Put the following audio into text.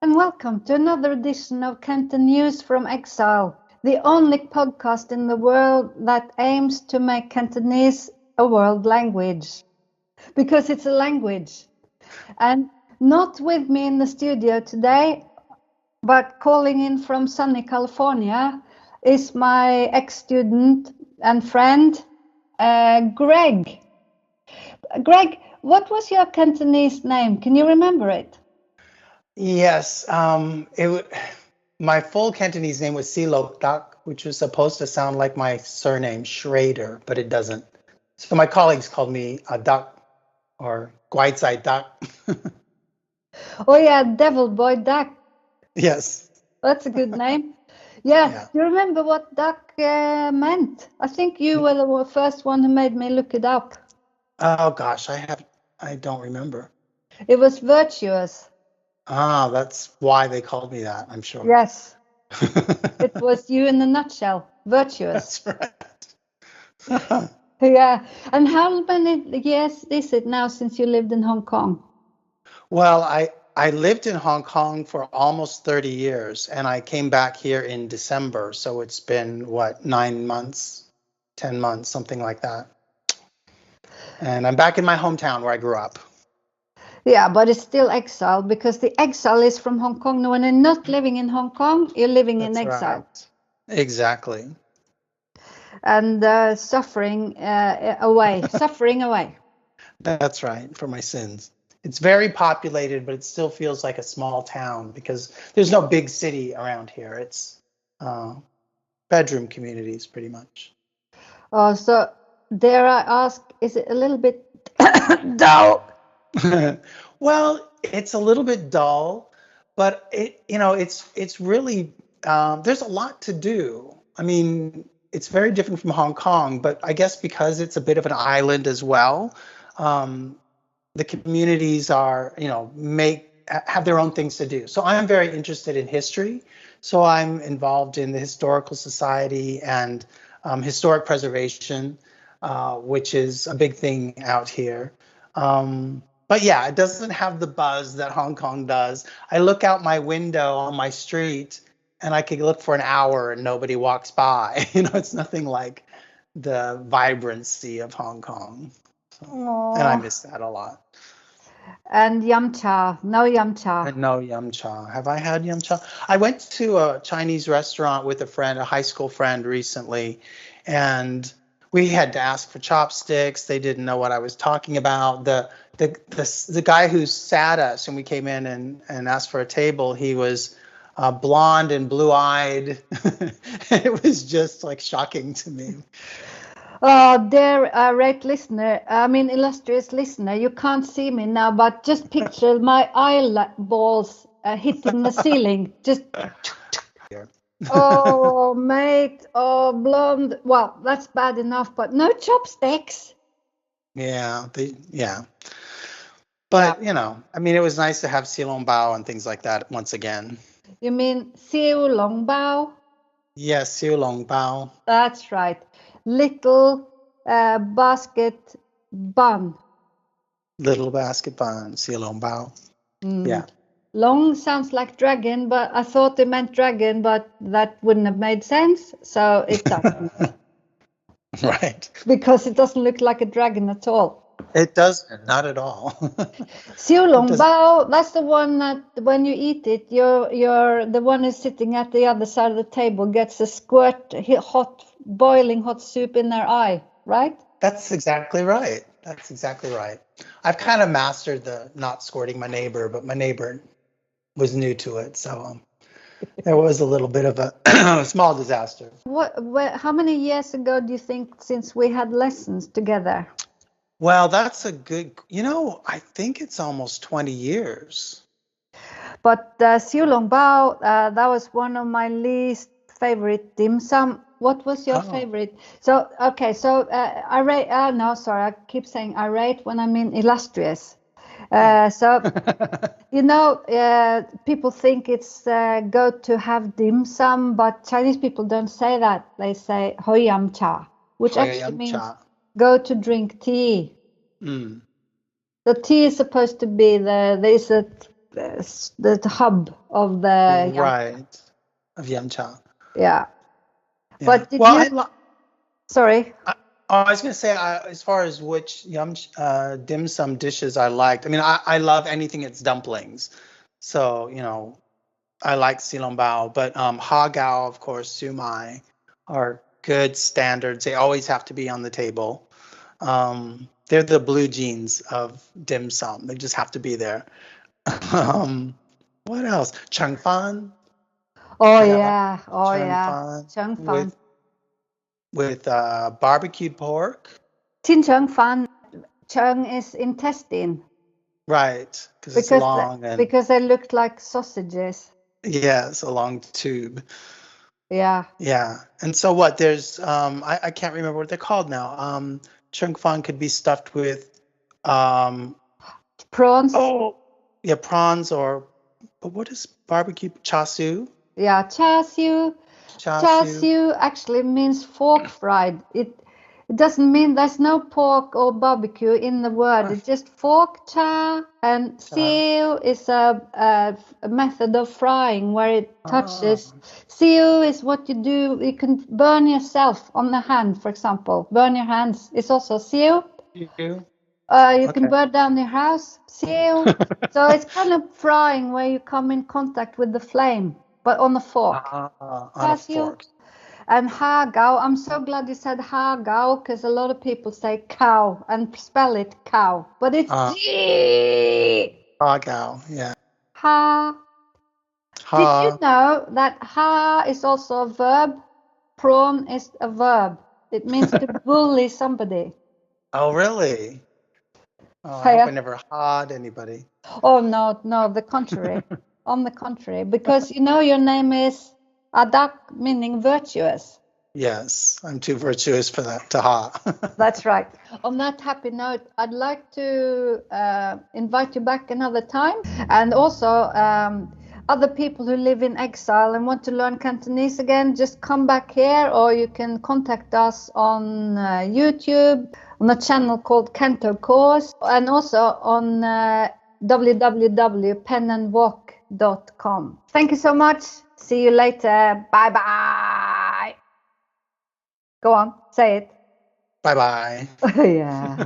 and welcome to another edition of CantoNews from Exile, the only podcast in the world that aims to make Cantonese a world language. Because it's a language. And not with me in the studio today, but calling in from sunny California is my ex-student and friend, Gregg. Gregg, what was your Cantonese name? Can you remember it? Yes, my full Cantonese name was Silok Dak, which was supposed to sound like my surname Schrader, but it doesn't. So my colleagues called me a Duck or Guaizai Duck. Oh yeah, Devil Boy Duck. Yes. That's a good name. Yeah, Yeah. you remember what duck meant? I think you were the first one who made me look it up. Oh gosh, I don't remember. It was virtuous. Ah, that's why they called me that, I'm sure. Yes, it was you in a nutshell. Virtuous. That's right. Yeah. And how many years is it now since you lived in Hong Kong? Well, I lived in Hong Kong for almost 30 years, and I came back here in December. So it's been, 9 months, 10 months, something like that. And I'm back in my hometown where I grew up. Yeah, but it's still exile because the exile is from Hong Kong. No, when you're not living in Hong Kong, you're living in That's exile. right. Exactly. And suffering away. That's right, for my sins. It's very populated, but it still feels like a small town because there's no big city around here. It's bedroom communities, pretty much. Oh, so dare I ask, is it a little bit dull? Well, it's a little bit dull, but it's really there's a lot to do. I mean, it's very different from Hong Kong, but I guess because it's a bit of an island as well, the communities are, have their own things to do. So I'm very interested in history. So I'm involved in the Historical Society and historic preservation, which is a big thing out here. But yeah, it doesn't have the buzz that Hong Kong does. I look out my window on my street and I could look for an hour and nobody walks by. It's nothing like the vibrancy of Hong Kong. So, and I miss that a lot. And yum cha, no yum cha. No yum cha. Have I had yum cha? I went to a Chinese restaurant with a friend, a high school friend recently, and we had to ask for chopsticks. They didn't know what I was talking about. The guy who sat us and we came in and asked for a table, he was blonde and blue-eyed. It was just like shocking to me. Oh, dear illustrious listener, you can't see me now, but just picture my eyeballs hitting the ceiling. Just, oh, mate, oh, blonde. Well, that's bad enough, but no chopsticks. Yeah, But, it was nice to have silong bao and things like that once again. You mean siu long bao? Yes, silong bao. That's right. Little basket bun. Little basket bun, silong bao. Yeah. Long sounds like dragon, but I thought it meant dragon, but that wouldn't have made sense, so it doesn't. Right. Because it doesn't look like a dragon at all. It doesn't, not at all. Xiu long bao, that's the one that when you eat it, you're the one who's sitting at the other side of the table gets a squirt boiling hot soup in their eye, right? That's exactly right. I've kind of mastered the not squirting my neighbor, but my neighbor was new to it, so there was a little bit of a small disaster. How many years ago do you think since we had lessons together? Well, that's a good, I think it's almost 20 years. But xiu long bao, that was one of my least favorite dim sum. What was your favorite? So, okay, so irate, no, sorry, I keep saying irate when I mean illustrious. People think it's good to have dim sum, but Chinese people don't say that. They say hoi yam cha, which actually means go to drink tea. The tea is supposed to be there's a the hub of the yum. Right. Of yum cha. Yeah. Yeah. But did Well, you? Sorry. I was going to say, as far as which dim sum dishes I liked, I mean, I love anything that's dumplings. So, I like silong bao, but ha gao, of course, sumai are good standards. They always have to be on the table. They're the blue jeans of dim sum. They just have to be there. What else? Cheung fan. Oh I got yeah. Oh cheung yeah. fan Cheung fan. with barbecued pork. Tin cheung fan. Cheung is intestine Right, because it's because long and because they look like sausages. yeah, it's a long tube. Yeah. Yeah. And so what? There's I can't remember what they're called now. Chung fang could be stuffed with Prawns. oh yeah, prawns but what is barbecue char siu? Yeah. Char siu. Char Char siu. siu actually means fork fried. It doesn't mean there's no pork or barbecue in the word. Huh, It's just fork char, and char. siu is a method of frying where it Oh, touches. Siu is what you do. You can burn yourself on the hand, for example. Burn your hands. It's also siu. you? You can Okay. burn down your house. Siu. So it's kind of frying where you come in contact with the flame, but on a fork. On a Char siu. fork. And ha gao, I'm so glad you said ha gao because a lot of people say cow and spell it cow, but it's Uh, G. ha gao. Yeah. Ha. Did you Ha. know that ha is also a verb? Prawn is a verb. It means to bully somebody. Oh, really? Oh, I hope I Yeah. never had anybody. Oh no, no, the contrary. On the contrary, because your name is Adak, meaning virtuous. Yes, I'm too virtuous for that to ha. That's right. On that happy note, I'd like to invite you back another time. And also, other people who live in exile and want to learn Cantonese again, just come back here, or you can contact us on YouTube, on a channel called Canto Course, and also on www.penandwalk.com. Thank you so much. See you later. Bye bye. Go on, say it. Bye bye. Yeah.